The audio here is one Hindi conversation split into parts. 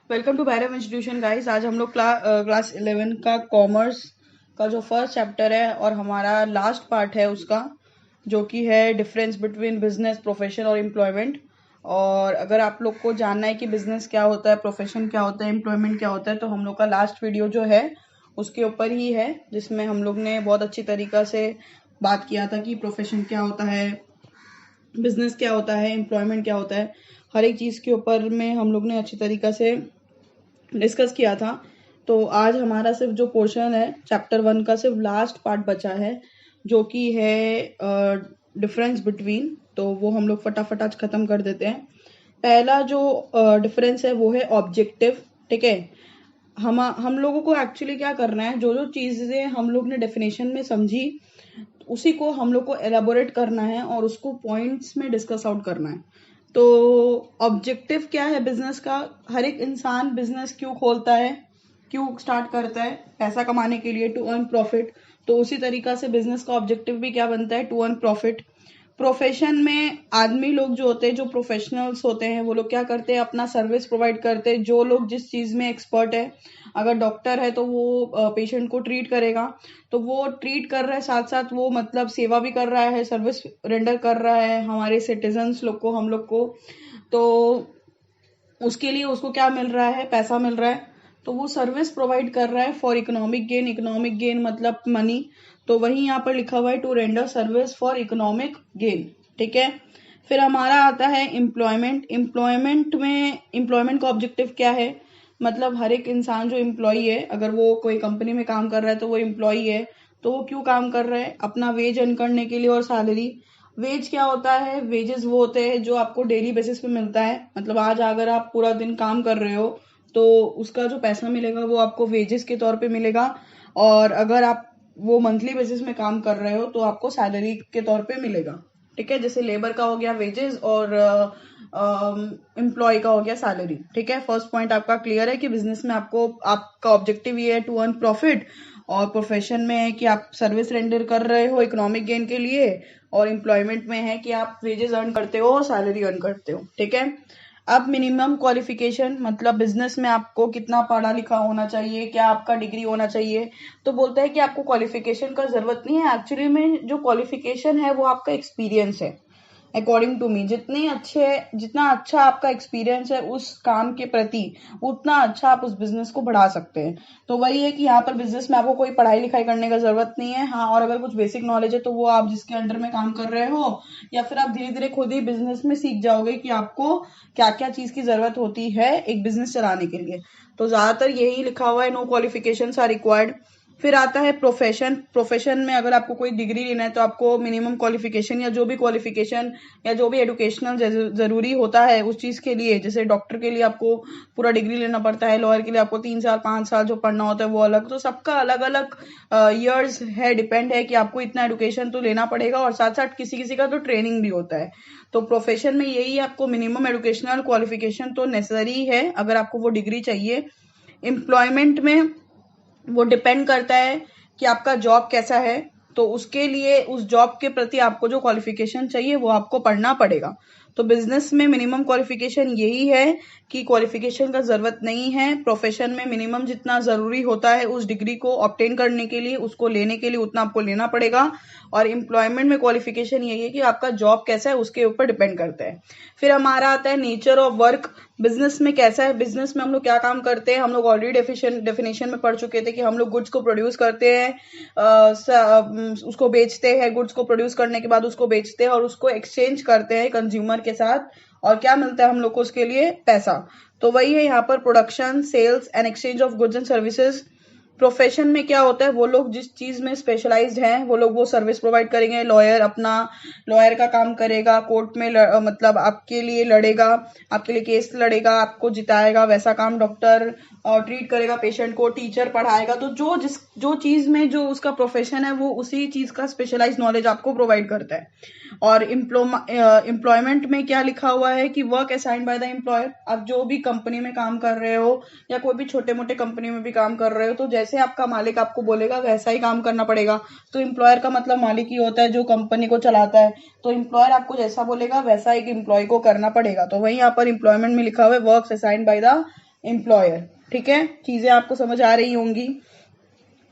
Welcome to Bhairav institution guys. आज हम लोग क्लास 11 का कॉमर्स का जो फर्स्ट चैप्टर है और हमारा लास्ट पार्ट है उसका, जो कि है डिफरेंस बिटवीन बिजनेस, प्रोफेशन और एम्प्लॉयमेंट। और अगर आप लोग को जानना है कि बिजनेस क्या होता है, प्रोफेशन क्या होता है, एम्प्लॉयमेंट क्या होता है, तो हम लोग का लास्ट वीडियो जो है उसके ऊपर ही है, जिसमें हम लोग ने बहुत अच्छी तरीका से बात किया था कि प्रोफेशन क्या होता है, बिजनेस क्या होता है, एम्प्लॉयमेंट क्या होता है। हर एक चीज़ के ऊपर में हम लोग ने अच्छी तरीका से डिस्कस किया था। तो आज हमारा सिर्फ जो पोर्शन है चैप्टर 1 का सिर्फ लास्ट पार्ट बचा है, जो कि है डिफरेंस बिटवीन। तो वो हम लोग फटाफट आज खत्म कर देते हैं। पहला जो डिफरेंस है वो है ऑब्जेक्टिव। ठीक है, हम लोगों को एक्चुअली क्या करना है, जो जो चीज़ें हम लोग ने डेफिनेशन में समझी उसी को हम लोग को एलाबोरेट करना है और उसको पॉइंट्स में डिस्कस आउट करना है। तो ऑब्जेक्टिव क्या है बिजनेस का? हर एक इंसान बिजनेस क्यों खोलता है, क्यों स्टार्ट करता है? पैसा कमाने के लिए, टू अर्न प्रॉफिट। तो उसी तरीका से बिजनेस का ऑब्जेक्टिव भी क्या बनता है? To earn profit. प्रोफेशन में आदमी लोग जो होते हैं, जो प्रोफेशनल्स होते हैं, वो लोग क्या करते हैं? अपना सर्विस प्रोवाइड करते हैं। जो लोग जिस चीज़ में एक्सपर्ट है, अगर डॉक्टर है तो वो पेशेंट को ट्रीट करेगा, तो वो ट्रीट कर रहा है, साथ साथ वो मतलब सेवा भी कर रहा है, सर्विस रेंडर कर रहा है हमारे सिटीजन्स लोग को, हम लोग को। तो उसके लिए उसको क्या मिल रहा है? पैसा मिल रहा है। तो वो सर्विस प्रोवाइड कर रहा है for economic gain. Economic gain मतलब मनी। तो वही यहाँ पर लिखा हुआ है to render service for economic gain. ठीक है, फिर हमारा आता है एम्प्लॉयमेंट। एम्प्लॉयमेंट का ऑब्जेक्टिव क्या है? मतलब हर एक इंसान जो एम्प्लॉई है, अगर वो कोई कंपनी में काम कर रहा है तो वो एम्प्लॉई है। तो वो क्यों काम कर रहा है? अपना वेज अर्न करने के लिए और सैलरी। वेज क्या होता है? वेजेस वो होते हैं जो आपको डेली बेसिस पे मिलता है। मतलब आज अगर आप पूरा दिन काम कर रहे हो तो उसका जो पैसा मिलेगा वो आपको वेजेस के तौर पे मिलेगा। और अगर आप वो मंथली बेसिस में काम कर रहे हो तो आपको सैलरी के तौर पे मिलेगा। ठीक है, जैसे लेबर का हो गया वेजेस और एम्प्लॉय का हो गया सैलरी। ठीक है, फर्स्ट पॉइंट आपका क्लियर है कि बिजनेस में आपको आपका ऑब्जेक्टिव ये है टू अर्न प्रॉफिट, और प्रोफेशन में है कि आप सर्विस रेंडर कर रहे हो इकोनॉमिक गेन के लिए, और एम्प्लॉयमेंट में है कि आप वेजेस अर्न करते हो और सैलरी अर्न करते हो। ठीक है, अब मिनिमम क्वालिफिकेशन मतलब बिजनेस में आपको कितना पढ़ा लिखा होना चाहिए, क्या आपका डिग्री होना चाहिए? तो बोलता है कि आपको क्वालिफिकेशन का जरूरत नहीं है। एक्चुअली में जो क्वालिफिकेशन है वो आपका एक्सपीरियंस है। अकॉर्डिंग टू मी, जितना अच्छा आपका एक्सपीरियंस है उस काम के प्रति, उतना अच्छा आप उस बिजनेस को बढ़ा सकते हैं। तो वही है कि यहाँ पर बिजनेस में आपको कोई पढ़ाई लिखाई करने का जरूरत नहीं है। हाँ, और अगर कुछ बेसिक नॉलेज है तो वो आप जिसके अंडर में काम कर रहे हो, या फिर आप धीरे धीरे खुद ही बिजनेस में सीख जाओगे कि आपको क्या क्या चीज की जरूरत होती है एक बिजनेस चलाने के लिए। तो ज्यादातर यही लिखा हुआ है, नो क्वालिफिकेशन आर रिक्वायर्ड। फिर आता है प्रोफेशन। प्रोफेशन में अगर आपको कोई डिग्री लेना है तो आपको मिनिमम क्वालिफिकेशन या जो भी क्वालिफिकेशन या जो भी एजुकेशनल जरूरी होता है उस चीज के लिए, जैसे डॉक्टर के लिए आपको पूरा डिग्री लेना पड़ता है, लॉयर के लिए आपको 3 साल 5 साल जो पढ़ना होता है वो अलग। तो सबका अलग अलग ईयर्स है, डिपेंड है कि आपको इतना एजुकेशन तो लेना पड़ेगा, और साथ साथ किसी किसी का तो ट्रेनिंग भी होता है। तो प्रोफेशन में यही आपको मिनिमम एजुकेशनल क्वालिफिकेशन तो नेसेसरी है अगर आपको वो डिग्री चाहिए। एम्प्लॉयमेंट में वो डिपेंड करता है कि आपका जॉब कैसा है, तो उसके लिए उस जॉब के प्रति आपको जो क्वालिफिकेशन चाहिए वो आपको पढ़ना पड़ेगा। तो बिजनेस में मिनिमम क्वालिफिकेशन यही है कि क्वालिफिकेशन का जरूरत नहीं है। प्रोफेशन में मिनिमम जितना जरूरी होता है उस डिग्री को ऑब्टेन करने के लिए, उसको लेने के लिए उतना आपको लेना पड़ेगा। और एम्प्लॉयमेंट में क्वालिफिकेशन यही है कि आपका जॉब कैसा है उसके ऊपर डिपेंड करता है। फिर हमारा आता है नेचर ऑफ वर्क। बिजनेस में कैसा है? बिजनेस में हम लोग क्या काम करते हैं? हम लोग ऑलरेडी डेफिनेशन में पढ़ चुके थे कि हम लोग गुड्स को प्रोड्यूस करते हैं, उसको बेचते हैं, गुड्स को प्रोड्यूस करने के बाद उसको बेचते हैं और उसको एक्सचेंज करते हैं कंज्यूमर के साथ, और क्या मिलता है हम लोग को उसके लिए? पैसा। तो वही है यहाँ पर production, sales and exchange of goods and services. Profession में क्या होता है? वो लोग जिस चीज में स्पेशलाइज्ड हैं वो लोग वो सर्विस प्रोवाइड करेंगे। लॉयर अपना लॉयर का काम करेगा, कोर्ट में मतलब आपके लिए लड़ेगा, आपके लिए केस लड़ेगा, आपको जिताएगा, वैसा काम डॉक्टर ट्रीट करेगा पेशेंट को, टीचर पढ़ाएगा। तो जो चीज में जो उसका प्रोफेशन है वो उसी चीज का स्पेशलाइज नॉलेज आपको प्रोवाइड करता है। और एम्प्लॉयमेंट में क्या लिखा हुआ है कि work assigned by the employer. आप जो भी कंपनी में काम कर रहे हो या कोई भी छोटे मोटे कंपनी में भी काम कर रहे हो, तो जैसे आपका मालिक आपको बोलेगा वैसा ही काम करना पड़ेगा। तो एम्प्लॉयर का मतलब मालिक ही होता है जो कंपनी को चलाता है। तो एम्प्लॉयर आपको जैसा बोलेगा वैसा एक एम्प्लॉय को करना पड़ेगा। तो वही यहाँ पर एम्प्लॉयमेंट में लिखा हुआ है work assigned by the employer. ठीक है, चीजें आपको समझ आ रही होंगी।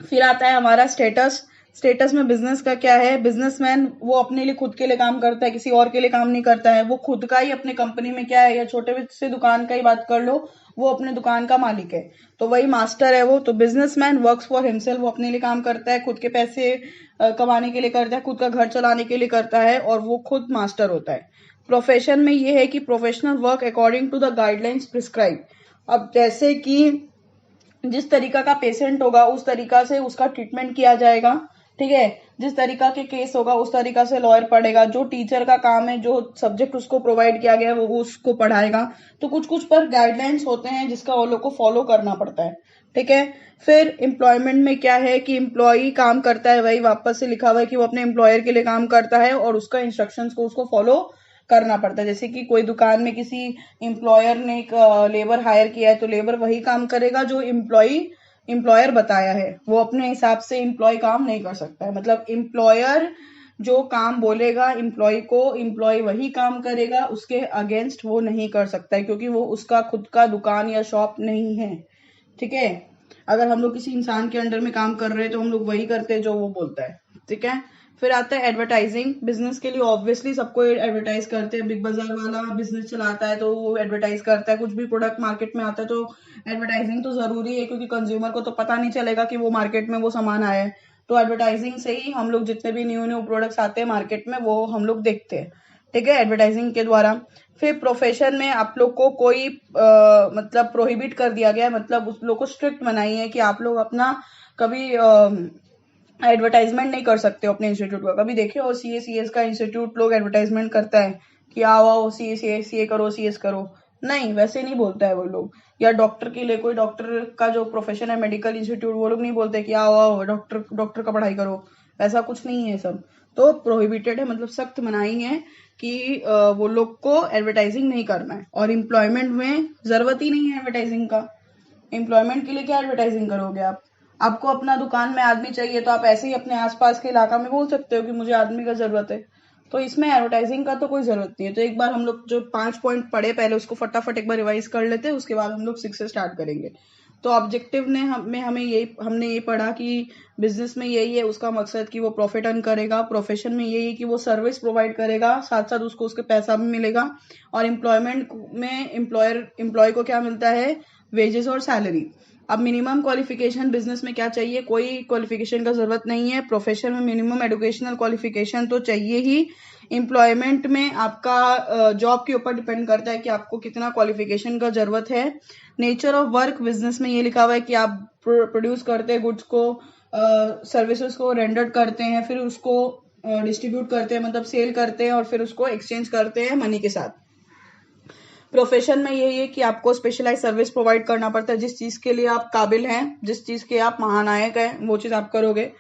फिर आता है हमारा स्टेटस। स्टेटस में बिजनेस का क्या है, बिजनेसमैन वो अपने लिए खुद के लिए काम करता है, किसी और के लिए काम नहीं करता है। वो खुद का ही अपने कंपनी में क्या है, या छोटे से दुकान का ही बात कर लो, वो अपने दुकान का मालिक है, तो वही मास्टर है वो। तो बिजनेसमैन वर्क्स फॉर हिमसेल्फ, वो अपने लिए काम करता है, खुद के पैसे कमाने के लिए करता है, खुद का घर चलाने के लिए करता है, और वो खुद मास्टर होता है। प्रोफेशन में ये है कि professional work according to the guidelines prescribe. अब जैसे कि जिस तरीका का पेशेंट होगा उस तरीका से उसका ट्रीटमेंट किया जाएगा। ठीक है, जिस तरीका के केस होगा उस तरीका से लॉयर पढ़ेगा। जो टीचर का काम है, जो सब्जेक्ट उसको प्रोवाइड किया गया है वो उसको पढ़ाएगा। तो कुछ कुछ पर गाइडलाइंस होते हैं जिसका वो लोग को फॉलो करना पड़ता है। ठीक है, फिर एम्प्लॉयमेंट में क्या है कि एम्प्लॉय काम करता है, वही वापस से लिखा हुआ है कि वो अपने एम्प्लॉयर के लिए काम करता है और उसका इंस्ट्रक्शंस को उसको फॉलो करना पड़ता है। जैसे कि कोई दुकान में किसी एम्प्लॉयर ने एक लेबर हायर किया है, तो लेबर वही काम करेगा जो एम्प्लॉयर बताया है, वो अपने हिसाब से एम्प्लॉय काम नहीं कर सकता है। मतलब एम्प्लॉयर जो काम बोलेगा एम्प्लॉय को, एम्प्लॉय वही काम करेगा, उसके अगेंस्ट वो नहीं कर सकता है, क्योंकि वो उसका खुद का दुकान या शॉप नहीं है। ठीक है, अगर हम लोग किसी इंसान के अंडर में काम कर रहे हैं तो हम लोग वही करते हैं जो वो बोलता है। ठीक है, फिर आता है एडवर्टाइजिंग। बिजनेस के लिए ऑब्वियसली सबको एडवर्टाइज करते हैं। बिग बाजार वाला बिजनेस चलाता है तो वो एडवर्टाइज करता है। कुछ भी प्रोडक्ट मार्केट में आता है तो एडवर्टाइजिंग तो जरूरी है, क्योंकि कंज्यूमर को तो पता नहीं चलेगा कि वो मार्केट में वो सामान आया है। तो एडवर्टाइजिंग से ही हम लोग जितने भी न्यू न्यू प्रोडक्ट्स आते हैं मार्केट में वो हम लोग देखते हैं। ठीक है, एडवर्टाइजिंग के द्वारा। फिर प्रोफेशन में आप लोग को कोई मतलब प्रोहिबिट कर दिया गया है, मतलब उस लोग को स्ट्रिक्ट बनाई है कि आप लोग अपना कभी एडवर्टाइजमेंट नहीं कर सकते हो अपने इंस्टीट्यूट का। कभी देखे हो सीएस का इंस्टीट्यूट लोग एडवर्टाइजमेंट करता है कि आओ आओ सीए करो, सीएस करो? नहीं, वैसे नहीं बोलता है वो लोग। या डॉक्टर के लिए कोई डॉक्टर का जो प्रोफेशन है मेडिकल इंस्टीट्यूट, वो लोग नहीं बोलते कि आओ आओ डॉक्टर का पढ़ाई करो। ऐसा कुछ नहीं है सब। तो प्रोहिबिटेड है, मतलब सख्त मनाही है कि वो लोग को एडवर्टाइजिंग नहीं करना है। और एम्प्लॉयमेंट में जरूरत ही नहीं है एडवर्टाइजिंग का। एम्प्लॉयमेंट के लिए क्या एडवर्टाइजिंग करोगे आप? आपको अपना दुकान में आदमी चाहिए तो आप ऐसे ही अपने आसपास के इलाका में बोल सकते हो कि मुझे आदमी का जरूरत है। तो इसमें एडवर्टाइजिंग का तो कोई जरूरत नहीं है। तो एक बार हम लोग जो 5 पॉइंट पढ़े पहले उसको फटाफट एक बार रिवाइज कर लेते हैं, उसके बाद हम लोग 6 से स्टार्ट करेंगे। तो ऑब्जेक्टिव ने हमने ये पढ़ा कि बिजनेस में यही है उसका मकसद कि वो प्रॉफिट अर्न करेगा। प्रोफेशन में यही है कि वो सर्विस प्रोवाइड करेगा, साथ साथ उसको उसके पैसा भी मिलेगा। और एम्प्लॉयमेंट में एम्प्लॉय को क्या मिलता है, वेजेस और सैलरी। अब मिनिमम क्वालिफिकेशन बिजनेस में क्या चाहिए, कोई क्वालिफिकेशन का जरूरत नहीं है। प्रोफेशन में मिनिमम एजुकेशनल क्वालिफिकेशन तो चाहिए ही। एम्प्लॉयमेंट में आपका जॉब के ऊपर डिपेंड करता है कि आपको कितना क्वालिफिकेशन का जरूरत है। नेचर ऑफ वर्क बिजनेस में ये लिखा हुआ है कि आप प्रोड्यूस करते हैं गुड्स को, सर्विसेज को रेंडर करते हैं, फिर उसको डिस्ट्रीब्यूट करते हैं, मतलब सेल करते हैं, और फिर उसको एक्सचेंज करते हैं मनी के साथ। प्रोफेशन में यही है कि आपको स्पेशलाइज सर्विस प्रोवाइड करना पड़ता है। जिस चीज के लिए आप काबिल हैं, जिस चीज के आप महानायक हैं, वो चीज आप करोगे।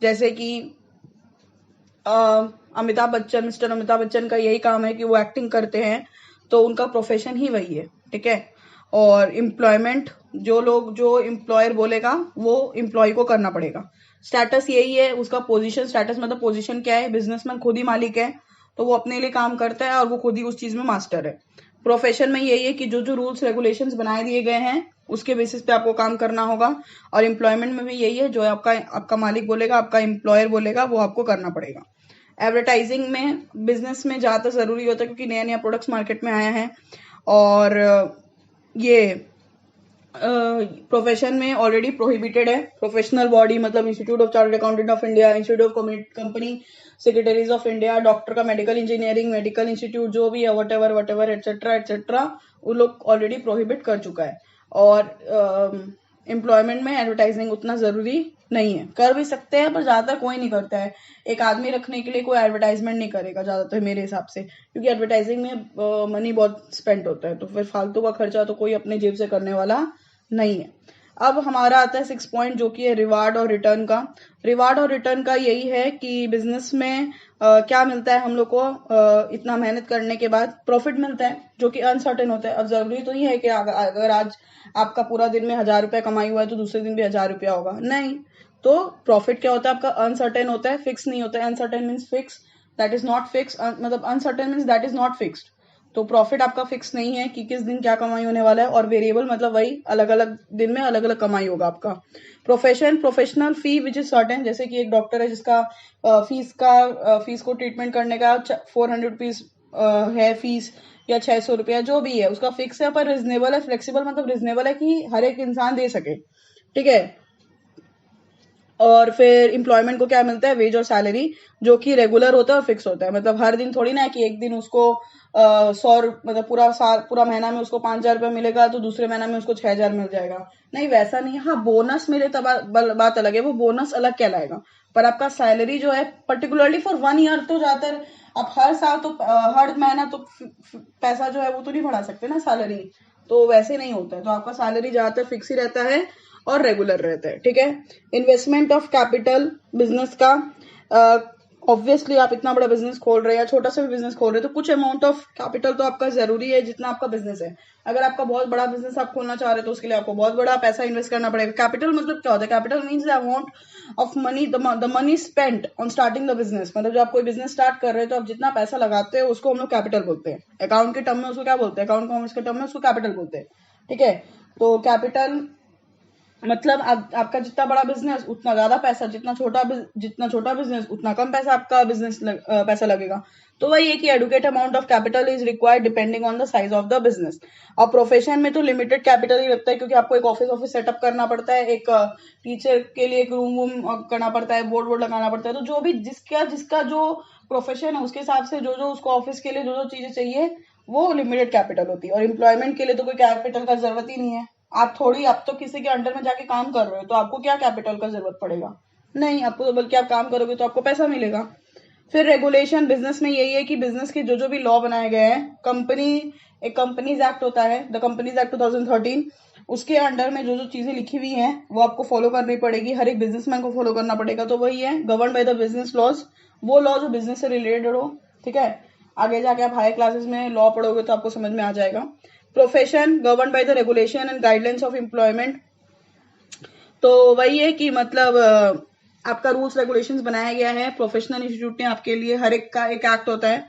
जैसे कि मिस्टर अमिताभ बच्चन का यही काम है कि वो एक्टिंग करते हैं, तो उनका प्रोफेशन ही वही है। ठीक है, और एम्प्लॉयमेंट जो एम्प्लॉयर बोलेगा वो एम्प्लॉय को करना पड़ेगा। स्टेटस यही है उसका, पोजीशन स्टेटस मतलब पोजीशन क्या है, बिजनेसमैन खुद ही मालिक है, तो वो अपने लिए काम करता है और वो खुद ही उस चीज में मास्टर है। प्रोफेशन में यही है कि जो जो रूल्स रेगुलेशंस बनाए दिए गए हैं उसके बेसिस पे आपको काम करना होगा। और एम्प्लॉयमेंट में भी यही है, जो आपका मालिक बोलेगा, आपका एम्प्लॉयर बोलेगा, वो आपको करना पड़ेगा। एडवर्टाइजिंग में बिजनेस में ज्यादा जरूरी होता है, क्योंकि नया नया प्रोडक्ट्स मार्केट में आया है। और ये प्रोफेशन में ऑलरेडी प्रोहिबिटेड है। प्रोफेशनल बॉडी मतलब institute of Chartered Accountant of India, institute of company secretaries of India, doctor का मेडिकल इंजीनियरिंग, मेडिकल इंस्टीट्यूट जो भी है, वट एवर एटसेट्रा एटसेट्रा, वो लोग ऑलरेडी प्रोहिबिट कर चुका है। और एम्प्लॉयमेंट में एडवर्टाइजिंग उतना जरूरी नहीं है। कर भी सकते हैं पर ज्यादातर कोई नहीं करता है। एक आदमी रखने के लिए कोई एडवर्टाइजमेंट नहीं करेगा ज्यादातर मेरे हिसाब से, क्योंकि एडवर्टाइजिंग में मनी बहुत स्पेंड होता है, तो फिर फालतू का खर्चा तो कोई अपने जेब से करने वाला नहीं है। अब हमारा आता है 6 पॉइंट, जो कि है रिवार्ड और रिटर्न का। रिवार्ड और रिटर्न का यही है कि बिजनेस में क्या मिलता है हम लोग को, इतना मेहनत करने के बाद प्रॉफिट मिलता है, जो कि अनसर्टेन होता है। अब जरूरी तो ये है कि अगर आज आपका पूरा दिन में 1000 रुपया कमाई हुआ है तो दूसरे दिन भी 1000 रुपया होगा, नहीं। तो प्रॉफिट क्या होता है आपका, अनसर्टेन होता है, फिक्स नहीं होता है। Uncertain means fix, that is not fix, मतलब uncertain means that is not fixed. तो प्रॉफिट आपका फिक्स नहीं है कि किस दिन क्या कमाई होने वाला है, और वेरिएबल मतलब वही अलग अलग दिन में अलग अलग कमाई होगा आपका। Professional fee which is certain, जैसे कि एक डॉक्टर है जिसका फीस को ट्रीटमेंट करने का 400 रुपीज है फीस, या 600 रुपया, जो भी है उसका फिक्स है, पर रिजनेबल है। फ्लेक्सिबल मतलब रिजनेबल है कि हर एक इंसान दे सके, ठीक है। और फिर एम्प्लॉयमेंट को क्या मिलता है, वेज और सैलरी, जो कि रेगुलर होता है और फिक्स होता है। मतलब हर दिन थोड़ी ना है कि एक दिन उसको 100 मतलब पूरा साल पूरा महीना में उसको 5,000 रुपया मिलेगा तो दूसरे महीना में उसको 6,000 मिल जाएगा, नहीं वैसा नहीं है। हाँ बोनस मिले तब बात अलग है, वो बोनस अलग कहलाएगा। पर आपका सैलरी जो है पर्टिकुलरली फॉर 1 ईयर, तो ज्यादातर आप हर साल तो हर महीना तो पैसा जो है वो तो नहीं बढ़ा सकते ना सैलरी, तो वैसे नहीं होता है। तो आपका सैलरी ज्यादातर फिक्स ही रहता है और रेगुलर रहता है, ठीक है। इन्वेस्टमेंट ऑफ कैपिटल बिजनेस का, ऑब्वियसली आप इतना बड़ा बिजनेस खोल रहे हैं या छोटा सा भी बिजनेस खोल रहे हैं तो कुछ अमाउंट ऑफ कैपिटल तो आपका जरूरी है, जितना आपका बिजनेस है। अगर आपका बहुत बड़ा बिजनेस आप खोलना चाह रहे हो तो उसके लिए आपको बहुत बड़ा पैसा इन्वेस्ट करना पड़ेगा। कैपिटल मतलब क्या होता है, capital means the amount of money, the money spent on starting the business. मतलब जब आप कोई बिजनेस स्टार्ट कर रहे हो तो आप जितना पैसा लगाते हो उसको हम लोग कैपिटल बोलते हैं। अकाउंट के टर्म में उसको क्या बोलते हैं, अकाउंट कॉमर्स के टर्म में उसको कैपिटल बोलते हैं, ठीक है। तो कैपिटल मतलब आपका जितना बड़ा बिजनेस उतना ज्यादा पैसा, जितना छोटा बिजनेस उतना कम पैसा आपका पैसा लगेगा। तो वही है कि adequate amount of capital is required depending on the size of the business. और प्रोफेशन में तो लिमिटेड कैपिटल ही लगता है, क्योंकि आपको एक ऑफिस सेटअप करना पड़ता है, एक टीचर के लिए एक रूम करना पड़ता है, बोर्ड लगाना पड़ता है। तो जो भी जिसका जिसका जो प्रोफेशन है उसके हिसाब से जो जो उसको ऑफिस के लिए जो जो चीजें चाहिए वो लिमिटेड कैपिटल होती है। और एम्प्लॉयमेंट के लिए तो कोई कैपिटल का जरूरत ही नहीं है। आप तो किसी के अंडर में जाके काम कर रहे हो तो आपको क्या कैपिटल का जरूरत पड़ेगा, नहीं आपको तो, बल्कि आप काम करोगे तो आपको पैसा मिलेगा। फिर रेगुलेशन बिजनेस में यही है कि बिजनेस के जो जो भी लॉ बनाए गए हैं, एक कंपनीज एक्ट होता है, द कंपनीज एक्ट 2013, उसके अंडर में जो जो चीजें लिखी हुई हैं वो आपको फॉलो करनी पड़ेगी, हर एक बिजनेसमैन को फॉलो करना पड़ेगा। तो वही है govern by the business laws, वो लॉ जो बिजनेस से रिलेटेड हो, ठीक है। आगे जाके आप हाई क्लासेस में लॉ पढ़ोगे तो आपको समझ में आ जाएगा। Profession govern by the regulation and guidelines of employment, तो वही है कि मतलब आपका रूल्स रेगुलेशंस बनाया गया है प्रोफेशनल इंस्टीट्यूट ने आपके लिए। हर एक का एक एक्ट होता है,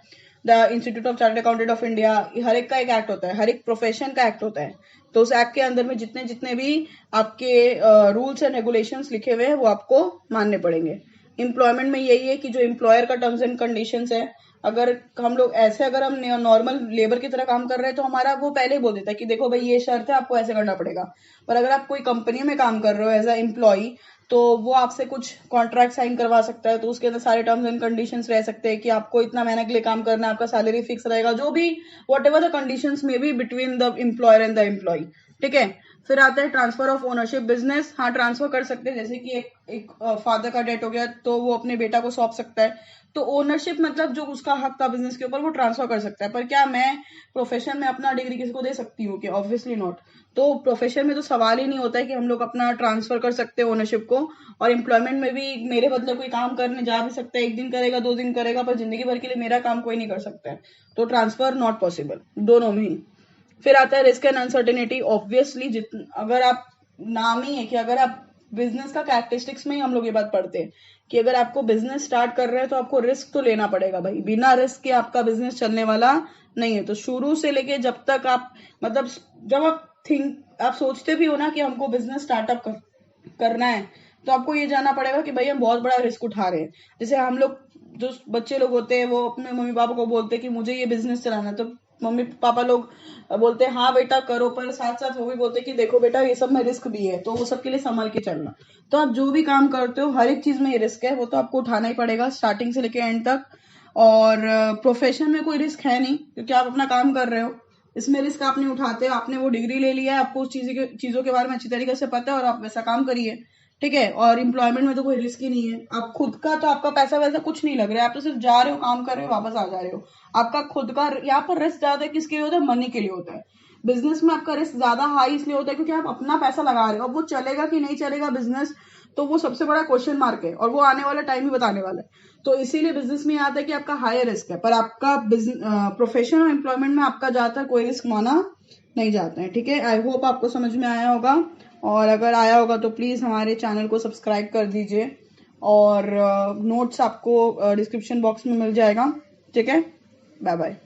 the Institute of Chartered Accountant of India, हर एक का एक एक्ट होता है, हर एक प्रोफेशन का एक्ट होता है। तो उस एक्ट के अंदर में जितने जितने भी आपके रूल्स एंड रेगुलेशंस लिखे हुए हैं वो आपको मानने पड़ेंगे। एम्प्लॉयमेंट में यही है कि जो एम्प्लॉयर का टर्म्स एंड कंडीशंस है, अगर हम लोग ऐसे अगर हम नॉर्मल लेबर की तरह काम कर रहे हैं तो हमारा वो पहले ही बोल देता है कि देखो भाई ये शर्त है, आपको ऐसे करना पड़ेगा। पर अगर आप कोई कंपनी में काम कर रहे हो एज अ एम्प्लॉय, तो वो आपसे कुछ कॉन्ट्रैक्ट साइन करवा सकता है, तो उसके अंदर सारे टर्म्स एंड कंडीशंस रह सकते हैं कि आपको इतना महीने के लिए काम करना है, आपका सैलरी फिक्स रहेगा, जो भी वट एवर द कंडीशंस में be between the employer and the employee, ठीक है। फिर आता है ट्रांसफर ऑफ ओनरशिप बिजनेस। हाँ ट्रांसफर कर सकते हैं, जैसे कि एक फादर का डेथ हो गया तो वो अपने बेटा को सौंप सकता है, तो ओनरशिप मतलब जो उसका हक था बिजनेस के ऊपर वो ट्रांसफर कर सकता है। पर क्या मैं प्रोफेशन में अपना डिग्री किसी को दे सकती हूँ कि, ऑब्वियसली नॉट। तो प्रोफेशन में तो सवाल ही नहीं होता है कि हम लोग अपना ट्रांसफर कर सकते हैं ओनरशिप को। और एम्प्लॉयमेंट में भी मेरे बदले कोई काम करने जा भी सकता है, एक दिन करेगा 2 दिन करेगा, पर जिंदगी भर के लिए मेरा काम कोई नहीं कर सकता है। तो ट्रांसफर नॉट पॉसिबल दोनों में ही। फिर आता है रिस्क एंड अनसर्टेनिटी। ऑब्वियसली अगर आप, नाम ही है कि अगर आप बिजनेस का कैरेक्टरिस्टिक्स में ही हम लोग ये बात पढ़ते हैं कि अगर आपको बिजनेस स्टार्ट कर रहे हैं तो आपको रिस्क तो लेना पड़ेगा भाई, बिना रिस्क के आपका बिजनेस चलने वाला नहीं है। तो शुरू से लेके जब तक आप, मतलब जब आप सोचते भी हो ना कि हमको बिजनेस स्टार्टअप करना है, तो आपको ये जानना पड़ेगा कि भाई हम बहुत बड़ा रिस्क उठा रहे हैं। जैसे हम लोग, जो बच्चे लोग होते हैं वो अपने मम्मी पापा को बोलते हैं कि मुझे ये बिजनेस चलाना है, तो मम्मी पापा लोग बोलते हैं हाँ बेटा करो, पर साथ साथ वो भी बोलते हैं कि देखो बेटा ये सब में रिस्क भी है, तो वो सबके लिए संभल के चलना। तो आप जो भी काम करते हो हर एक चीज में ये रिस्क है, वो तो आपको उठाना ही पड़ेगा स्टार्टिंग से लेके एंड तक। और प्रोफेशन में कोई रिस्क है नहीं, क्योंकि आप अपना काम कर रहे हो, इसमें रिस्क आप नहीं उठाते। आपने वो डिग्री ले लिया है, आपको उस चीजों के बारे में अच्छी तरीके से पता है और आप वैसा काम करिए, ठीक है। और एम्प्लॉयमेंट में तो कोई रिस्क ही नहीं है। आप खुद का तो आपका पैसा वैसा कुछ नहीं लग रहा है, आप तो सिर्फ जा रहे हो, काम कर रहे हो, वापस आ जा रहे हो। आपका खुद का यहाँ पर रिस्क ज्यादा किसके लिए होता है, मनी के लिए होता है। बिजनेस में आपका रिस्क ज्यादा हाई इसलिए होता है क्योंकि आप अपना पैसा लगा रहे हो। अब वो चलेगा कि नहीं चलेगा बिजनेस, तो वो सबसे बड़ा क्वेश्चन मार्क है, और वो आने वाला टाइम ही बताने वाला है। तो इसीलिए बिजनेस में आता है कि आपका हाई रिस्क है, पर आपका प्रोफेशनल और एम्प्लॉयमेंट में आपका ज्यादातर कोई रिस्क माना नहीं जाता है, ठीक है। आई होप आपको समझ में आया होगा, और अगर आया होगा तो प्लीज हमारे चैनल को सब्सक्राइब कर दीजिए, और नोट्स आपको डिस्क्रिप्शन बॉक्स में मिल जाएगा, ठीक है। Bye bye.